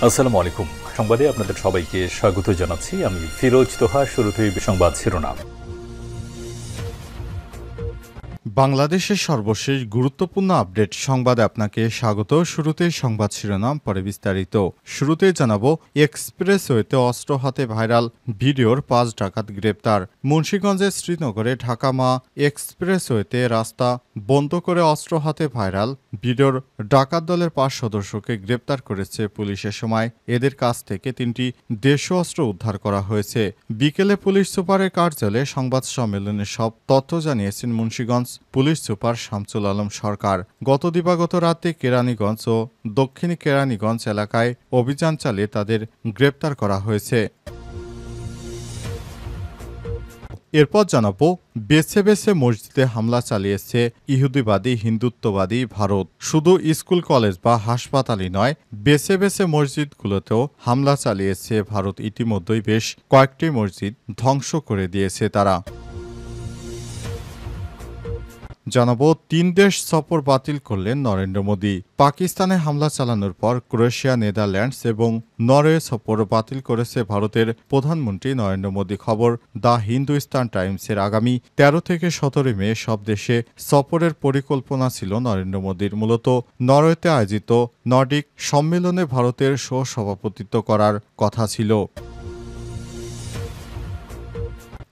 আসসালামু আলাইকুম। সংবাদে আপনাদের সবাইকে স্বাগত জানাচ্ছি। আমি ফিরোজ তোহা। শুরুতেই সংবাদ শিরোনাম। বাংলাদেশের সর্বশেষ গুরুত্বপূর্ণ আপডেট সংবাদে আপনাকে স্বাগত। শুরুতেই সংবাদ শিরোনাম, পরে বিস্তারিত। শুরুতেই জানাবো, এক্সপ্রেসওয়েতে অস্ত্র হাতে ভাইরাল ভিডিওর ৫ ডাকাত গ্রেপ্তার। মুন্সিগঞ্জের শ্রীনগরে ঢাকা মা এক্সপ্রেসওয়েতে রাস্তা বন্ধ করে অস্ত্র হাতে ভাইরাল ভিডিওর ডাকাত দলের ৫ সদস্যকে গ্রেপ্তার করেছে পুলিশের সময় এদের কাছ থেকে ৩টি দেশীয় অস্ত্র উদ্ধার করা হয়েছে। বিকেলে পুলিশ সুপারের কার্যালয়ে সংবাদ সম্মেলনে সব তথ্য জানিয়েছেন মুন্সিগঞ্জ পুলিশ সুপার শামসুল আলম সরকার। গত দিবাগত রাতে কেরানীগঞ্জ ও দক্ষিণ কেরানীগঞ্জ এলাকায় অভিযান চালিয়ে তাদের গ্রেপ্তার করা হয়েছে। এরপর জানাবো, বেছে বেছে মসজিদে হামলা চালিয়েছে ইহুদিবাদী হিন্দুত্ববাদী ভারত। শুধু স্কুল কলেজ বা হাসপাতালই নয়, বেছে বেছে মসজিদগুলোতেও হামলা চালিয়েছে ভারত। ইতিমধ্যেই বেশ কয়েকটি মসজিদ ধ্বংস করে দিয়েছে তারা। জানাবো, ৩ দেশ সফর বাতিল করলেন নরেন্দ্র মোদী। পাকিস্তানে হামলা চালানোর পর ক্রোয়েশিয়া, নেদারল্যান্ডস এবং নরওয়ে সফর বাতিল করেছে ভারতের প্রধানমন্ত্রী নরেন্দ্র মোদী। খবর দ্য হিন্দুস্তান টাইমসের। আগামী ১৩ থেকে ১৭ মে সব দেশে সফরের পরিকল্পনা ছিল নরেন্দ্র মোদীর। মূলত নরওয়েতে আয়োজিত নর্ডিক সম্মেলনে ভারতের সহ-সভাপতিত্ব করার কথা ছিল।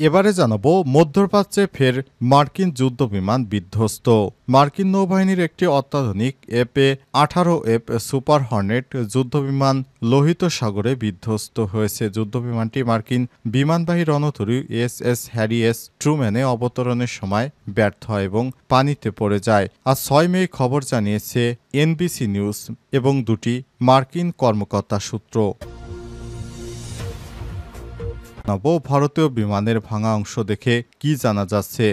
এবারে জানাবো, মধ্যপ্রাচ্যে ফের মার্কিন যুদ্ধবিমান বিধ্বস্ত। মার্কিন নৌবাহিনীর একটি অত্যাধুনিক F/A-18F সুপার হর্নেট যুদ্ধবিমান লোহিত সাগরে বিধ্বস্ত হয়েছে। যুদ্ধবিমানটি মার্কিন বিমানবাহী রণতরী USS হ্যারি এস ট্রুম্যানে অবতরণের সময় ব্যর্থ হয় এবং পানিতে পড়ে যায়। আজ ৬ মে খবর জানিয়েছে NBC নিউজ এবং দুটি মার্কিন কর্মকর্তা সূত্র। ভারতীয় বিমানের ভাঙা অংশ দেখে কি জানা যাচ্ছে?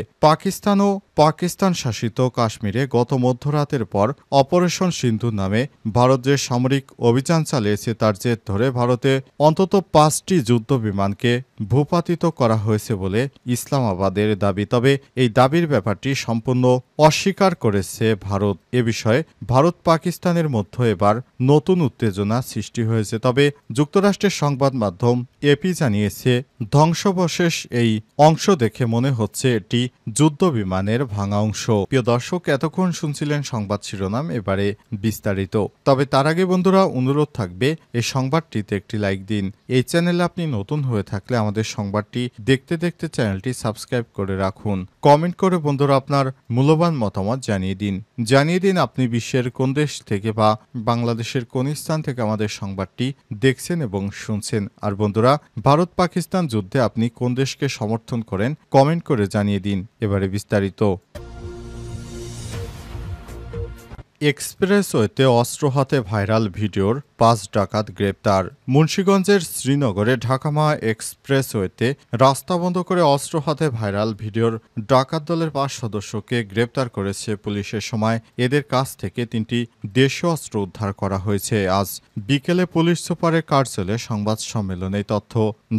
পাকিস্তান শাসিত কাশ্মীরে গত মধ্যরাতের পর অপারেশন সিন্ধু নামে ভারত যে সামরিক অভিযান চালিয়েছে তার জের ধরে ভারতে অন্তত ৫টি যুদ্ধ বিমানকে ভূপাতিত করা হয়েছে বলে ইসলামাবাদের দাবি। তবে এই দাবির ব্যাপারটি সম্পূর্ণ অস্বীকার করেছে ভারত। এ বিষয়ে ভারত পাকিস্তানের মধ্যে এবার নতুন উত্তেজনা সৃষ্টি হয়েছে। তবে যুক্তরাষ্ট্রের সংবাদ মাধ্যম AP জানিয়েছে, ধ্বংসাবশেষ এই অংশ দেখে মনে হচ্ছে এটি যুদ্ধ বিমানের ভাঙা অংশ। প্রিয় দর্শক, এতক্ষণ শুনছিলেন সংবাদ শিরোনাম, এবারে বিস্তারিত। তবে তার আগে বন্ধুরা, অনুরোধ থাকবে এই সংবাদটিতে একটি লাইক দিন। এই চ্যানেলে আপনি নতুন হয়ে থাকলে আমাদের সংবাদটি দেখতে দেখতে চ্যানেলটি সাবস্ক্রাইব করে রাখুন। কমেন্ট করে বন্ধুরা আপনার মূল্যবান মতামত জানিয়ে দিন আপনি বিশ্বের কোন দেশ থেকে বা বাংলাদেশের কোন স্থান থেকে আমাদের সংবাদটি দেখছেন এবং শুনছেন। আর বন্ধুরা, ভারত পাকিস্তান যুদ্ধে আপনি কোন দেশকে সমর্থন করেন কমেন্ট করে জানিয়ে দিন। এবারে বিস্তারিত। এক্সপ্রেসওয়েতে অস্ত্র হাতে ভাইরাল ভিডিওর ৫ ডাকাত গ্রেপ্তার। মুন্সিগঞ্জের শ্রীনগরে ঢাকা মা এক্সপ্রেসওয়েতে রাস্তা বন্ধ করে অস্ত্র হাতে ভাইরাল ভিডিওর ডাকাত দলের ৫ সদস্যকে গ্রেপ্তার করেছে পুলিশের সময় এদের কাছ থেকে ৩টি দেশীয় অস্ত্র উদ্ধার করা হয়েছে। আজ বিকেলে পুলিশ সুপারের কার্যালয়ে সংবাদ সম্মেলনে তথ্য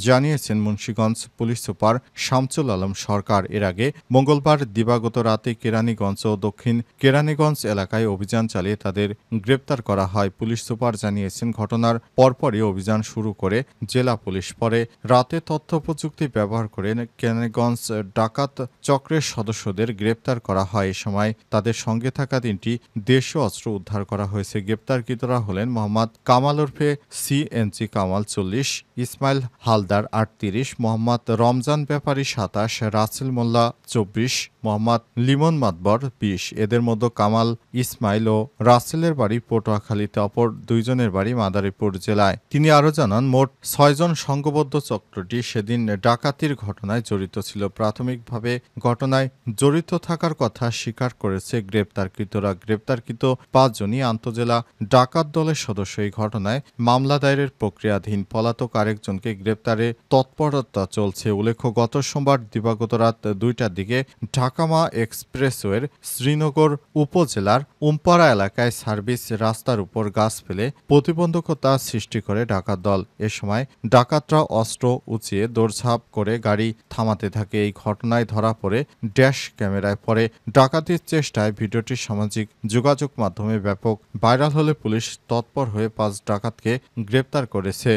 জানিয়েছেন মুন্সিগঞ্জ পুলিশ সুপার শামসুল আলম সরকার। এর আগে মঙ্গলবার দিবাগত রাতে কেরানীগঞ্জ ও দক্ষিণ কেরানীগঞ্জ এলাকায় অভিযান চালিয়ে তাদের গ্রেপ্তার করা হয়। পুলিশ সুপার জানিয়েছেন, ঘটনার পরপরই অভিযান শুরু করে জেলা পুলিশ। পরে রাতে তথ্য প্রযুক্তি ব্যবহার করে কেরানীগঞ্জ ডাকাত চক্রের সদস্যদের গ্রেপ্তার করা হয়। এ সময় তাদের সঙ্গে থাকা ৩টি দেশীয় অস্ত্র উদ্ধার করা হয়েছে। গ্রেপ্তারকৃতরা হলেন মোহাম্মদ কামাল ওরফে CNG কামাল ৪০, ইসমাইল হালদার ৩৮, মোহাম্মদ রমজান ব্যাপারী ২৭, রাসেল মোল্লা ২৪, মোহাম্মদ লিমন মাতবর ২০। এদের মধ্যে কামাল, ইসমাইল ও রাসেলের বাড়ি পটুয়াখালীতে, অপর ২ জনের বাড়ি মাদারীপুর জেলায়। তিনি আরও জানান, মোট ৬ জন সংঘবদ্ধ চক্রটি সেদিন ডাকাতির ঘটনায় জড়িত ছিল। প্রাথমিকভাবে ঘটনায় জড়িত থাকার কথা স্বীকার করেছে গ্রেপ্তারকৃতরা। গ্রেপ্তারকৃত ৫ জনই আন্তজেলা ডাকাত দলের সদস্য। এই ঘটনায় মামলা দায়েরের প্রক্রিয়াধীন। পলাতক আরেকজনকে গ্রেপ্তারে তৎপরতা চলছে। উল্লেখ্য, গত সোমবার দিবাগত রাত ২টার দিকে ঢাকা মা এক্সপ্রেসওয়ের শ্রীনগর উপজেলার উমপাড়া এলাকায় সার্ভিস রাস্তার উপর গাছ ফেলে প্রতিবন্ধকতা সৃষ্টি করে ডাকাত দল। এ সময় ডাকাতরা অস্ত্র উঁচিয়ে দৌড়ঝাঁপ করে গাড়ি থামাতে থাকে। এই ঘটনায় ধরা পড়ে ড্যাশ ক্যামেরায় পরে ডাকাতির চেষ্টায় ভিডিওটি সামাজিক যোগাযোগ মাধ্যমে ব্যাপক ভাইরাল হলে পুলিশ তৎপর হয়ে 5 ডাকাতকে গ্রেপ্তার করেছে।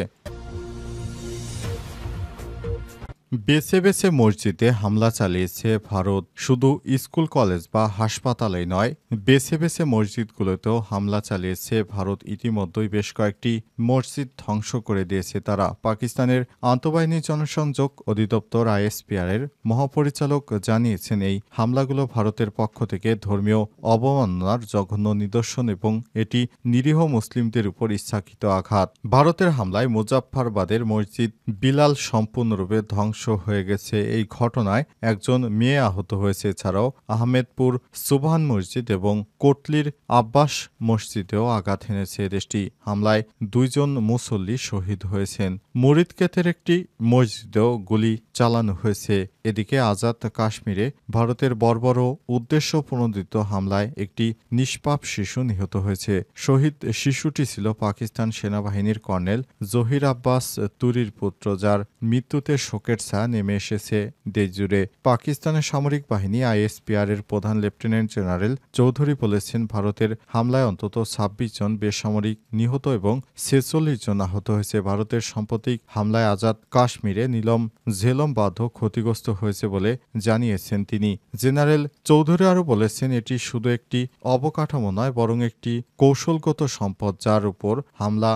বেছে বেছে মসজিদে হামলা চালিয়েছে ভারত। শুধু স্কুল কলেজ বা হাসপাতালেই নয়, বেছে বেছে মসজিদগুলোতেও হামলা চালিয়েছে ভারত। ইতিমধ্যেই বেশ কয়েকটি মসজিদ ধ্বংস করে দিয়েছে তারা। পাকিস্তানের আন্তঃবাহিনী জনসংযোগ অধিদপ্তর ISPR এর মহাপরিচালক জানিয়েছেন, এই হামলাগুলো ভারতের পক্ষ থেকে ধর্মীয় অবমাননার জঘন্য নিদর্শন এবং এটি নিরীহ মুসলিমদের উপর ইচ্ছাকৃত আঘাত। ভারতের হামলায় মুজাফফরবাদের মসজিদ বিলাল সম্পূর্ণরূপে ধ্বংস হয়ে গেছে। এই ঘটনায় একজন মেয়ে আহত হয়েছে। এছাড়াও আহমেদপুর সুবহান মসজিদ এবং কোটলির আব্বাস মসজিদেও আঘাত হেনেছে দেশটি। হামলায় 2 জন মুসল্লি শহীদ হয়েছেন। মুরিদকেতের একটি মসজিদেও গুলি চালানো হয়েছে। এদিকে আজাদ কাশ্মীরে ভারতের বর্বর উদ্দেশ্যপ্রণোদিত হামলায় একটি নিষ্পাপ শিশু নিহত হয়েছে। শহীদ শিশুটি ছিল পাকিস্তান সেনাবাহিনীর কর্নেল জহির আব্বাস তুরির পুত্র, যার মৃত্যুতে শোকের ছায়া নেমে এসেছে দেশজুড়ে। পাকিস্তানের সামরিক বাহিনী ISPR এর প্রধান লেফটেন্যান্ট জেনারেল চৌধুরী বলেছেন, ভারতের হামলায় অন্তত 26 জন বেসামরিক নিহত এবং 46 জন আহত হয়েছে। ভারতের সাম্প্রতিক হামলায় আজাদ কাশ্মীরে নীলম ঝেলম বাঁধ ক্ষতিগ্রস্ত হয়েছে বলে জানিয়েছেন তিনি। জেনারেল চৌধুরী আরও বলেছেন, এটি শুধু একটি অবকাঠামো নয়, বরং একটি কৌশলগত সম্পদ, যার উপর হামলা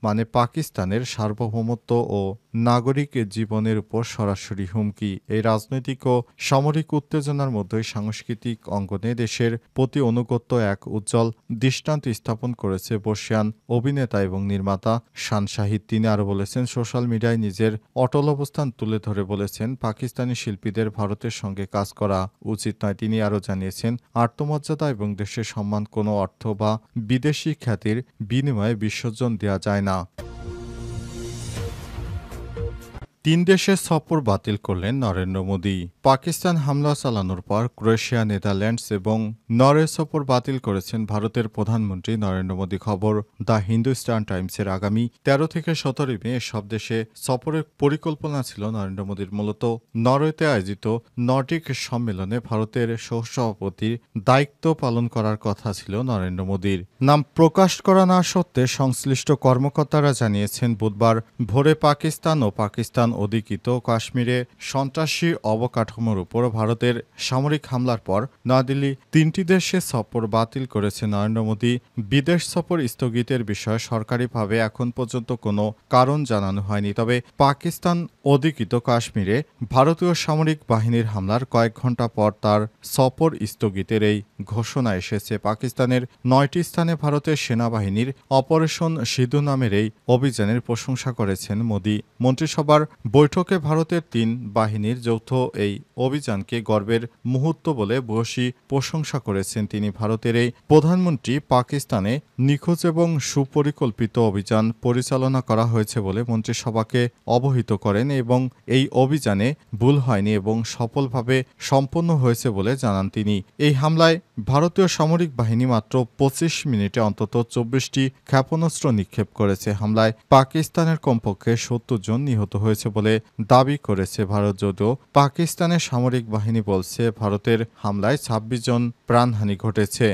মানে পাকিস্তানের সার্বভৌমত্ব ও নাগরিক জীবনের উপর সরাসরি হুমকি। এই রাজনৈতিক ও সামরিক উত্তেজনার মধ্যেই সাংস্কৃতিক অঙ্গনে দেশের প্রতি অনুগত্য এক উজ্জ্বল দৃষ্টান্ত স্থাপন করেছে বর্ষিয়ান অভিনেতা এবং নির্মাতা শান শাহিদ। তিনি আরও বলেছেন, সোশ্যাল মিডিয়ায় নিজের অটল অবস্থান তুলে ধরে বলেছেন, পাকিস্তানি শিল্পীদের ভারতের সঙ্গে কাজ করা উচিত নয়। তিনি আরও জানিয়েছেন, আত্মমর্যাদা এবং দেশের সম্মান কোনো অর্থ বা বিদেশি খ্যাতির বিনিময়ে বিসর্জন দেওয়া যায় না। 3 দেশের সফর বাতিল করলেন নরেন্দ্র মোদী। পাকিস্তান হামলা চালানোর পর ক্রোয়েশিয়া, নেদারল্যান্ডস এবং নরওয়ে সফর বাতিল করেছেন ভারতের প্রধানমন্ত্রী নরেন্দ্র মোদী। খবর দ্য হিন্দুস্তান টাইমসের। আগামী 13 থেকে 17 মে সব দেশে সফরের পরিকল্পনা ছিল নরেন্দ্র মোদীর। মূলত নরওয়েতে আয়োজিত নর্ডিক সম্মেলনে ভারতের সহসভাপতির দায়িত্ব পালন করার কথা ছিল নরেন্দ্র মোদীর। নাম প্রকাশ করা না সত্ত্বে সংশ্লিষ্ট কর্মকর্তারা জানিয়েছেন, বুধবার ভোরে পাকিস্তান ও পাকিস্তান অধিকৃত কাশ্মীরে সন্ত্রাসী অবকাঠামোর উপর ভারতের সামরিক হামলার পর নয়াদিল্লি 3টি দেশে সফর বাতিল করেছে নরেন্দ্র মোদী। বিদেশ সফর স্থগিতের বিষয়ে সরকারিভাবে এখন পর্যন্ত কোনো কারণ জানানো হয়নি। তবে পাকিস্তান অধিকৃত কাশ্মীরে ভারতীয় সামরিক বাহিনীর হামলার কয়েক ঘন্টা পর তার সফর স্থগিতের এই ঘোষণা এসেছে। পাকিস্তানের 9টি স্থানে ভারতের সেনাবাহিনীর অপারেশন সিধু নামের এই অভিযানের প্রশংসা করেছেন মোদী। মন্ত্রিসভার বৈঠকে ভারতের 3 বাহিনীর যৌথ এই অভিযানকে গর্বের মুহূর্ত বলে ভূয়সী প্রশংসা করেছেন তিনি। ভারতের এই প্রধানমন্ত্রী, পাকিস্তানে নিখোঁজ এবং সুপরিকল্পিত অভিযান পরিচালনা করা হয়েছে বলে মন্ত্রিসভাকে অবহিত করেন এবং এই অভিযানে ভুল হয়নি এবং সফলভাবে সম্পন্ন হয়েছে বলে জানান তিনি। এই হামলায় ভারতীয় সামরিক বাহিনী মাত্র 25 মিনিটে অন্তত 24টি ক্ষেপণাস্ত্র নিক্ষেপ করেছে। হামলায় পাকিস্তানের কমপক্ষে 70 জন নিহত হয়েছে বলে দাবি করেছে ভারত, যদিও পাকিস্তানের সামরিক বাহিনী বলছে ভারতের হামলায় 26 জন প্রাণহানি ঘটেছে।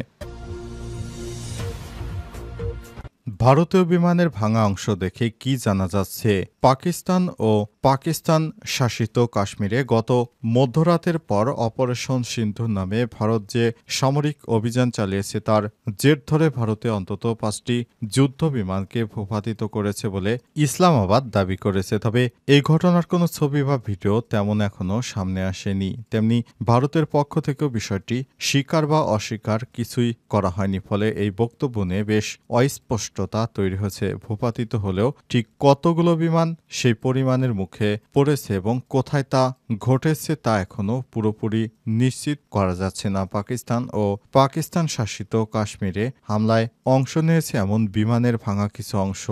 ভারতীয় বিমানের ভাঙা অংশ দেখে কি জানা যাচ্ছে? পাকিস্তান ও পাকিস্তান শাসিত কাশ্মীরে গত মধ্যরাতের পর অপারেশন সিন্ধু নামে ভারত যে সামরিক অভিযান চালিয়েছে তার জের ধরে ভারতে অন্তত 5টি যুদ্ধ বিমানকে ভূপাতিত করেছে বলে ইসলামাবাদ দাবি করেছে। তবে এই ঘটনার কোনো ছবি বা ভিডিও তেমন এখনও সামনে আসেনি। তেমনি ভারতের পক্ষ থেকেও বিষয়টি স্বীকার বা অস্বীকার কিছুই করা হয়নি। ফলে এই বক্তব্য নিয়ে বেশ অস্পষ্টতা তৈরি হয়েছে। ভূপাতিত হলেও ঠিক কতগুলো বিমান সেই পরিমাণের মুখে পড়েছে এবং কোথায় তা ঘটেছে তা এখনও পুরোপুরি নিশ্চিত করা যাচ্ছে না। পাকিস্তান ও পাকিস্তান শাসিত কাশ্মীরে হামলায় অংশ নিয়েছে এমন বিমানের ভাঙা কিছু অংশ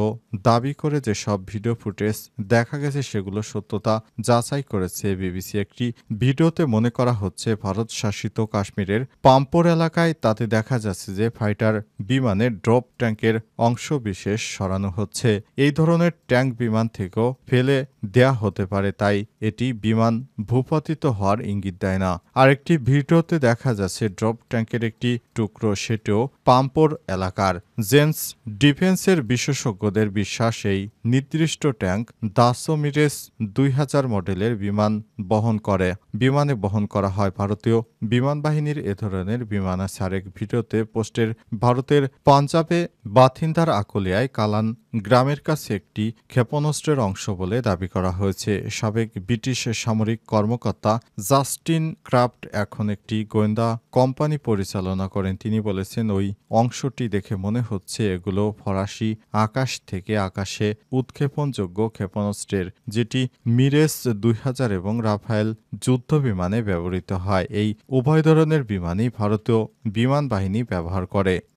দাবি করে যেসব ভিডিও ফুটেজ দেখা গেছে সেগুলো সত্যতা যাচাই করেছে বিবিসি। একটি ভিডিওতে মনে করা হচ্ছে ভারত শাসিত কাশ্মীরের পাম্পোর এলাকায়, তাতে দেখা যাচ্ছে যে ফাইটার বিমানের ড্রপ ট্যাঙ্কের অংশ বিশেষ সরানো হচ্ছে। এই ধরনের ট্যাঙ্ক বিমান থেকেও ফেলে দেয়া হতে পারে, তাই এটি বিমান ভূপাতিত হওয়ার ইঙ্গিত দেয় না। আরেকটি ভিডিওতে দেখা যাচ্ছে ড্রপ ট্যাঙ্কের একটি টুকরো, সেটিও পাম্পোর এলাকার। জেন্স ডিফেন্সের বিশেষজ্ঞদের বিশ্বাস, এই নির্দিষ্ট ট্যাঙ্ক দাসো মিরেস 2000 মডেলের বিমানে বহন করা হয়। ভারতীয় বিমান বাহিনীর এ ধরনের বিমান আছে। আরেক ভিডিওতে পোস্টের ভারতের পাঞ্জাবে বাথিন্দার আকলিয়ায় কালান গ্রামের কাছে একটি ক্ষেপণাস্ত্রের অংশ বলে দাবি করা হয়েছে। সাবেক ব্রিটিশ সামরিক কর্মকর্তা জাস্টিন ক্রাফট এখন একটি গোয়েন্দা কোম্পানি পরিচালনা করেন। তিনি বলেছেন, ওই অংশটি দেখে মনে হচ্ছে এগুলো ফরাসি আকাশ থেকে আকাশে উৎক্ষেপণযোগ্য ক্ষেপণাস্ত্রের, যেটি মিরেস 2000 এবং রাফায়েল যুদ্ধ বিমানে ব্যবহৃত হয়। এই উভয় ধরনের বিমানই ভারতীয় বিমান বাহিনী ব্যবহার করে।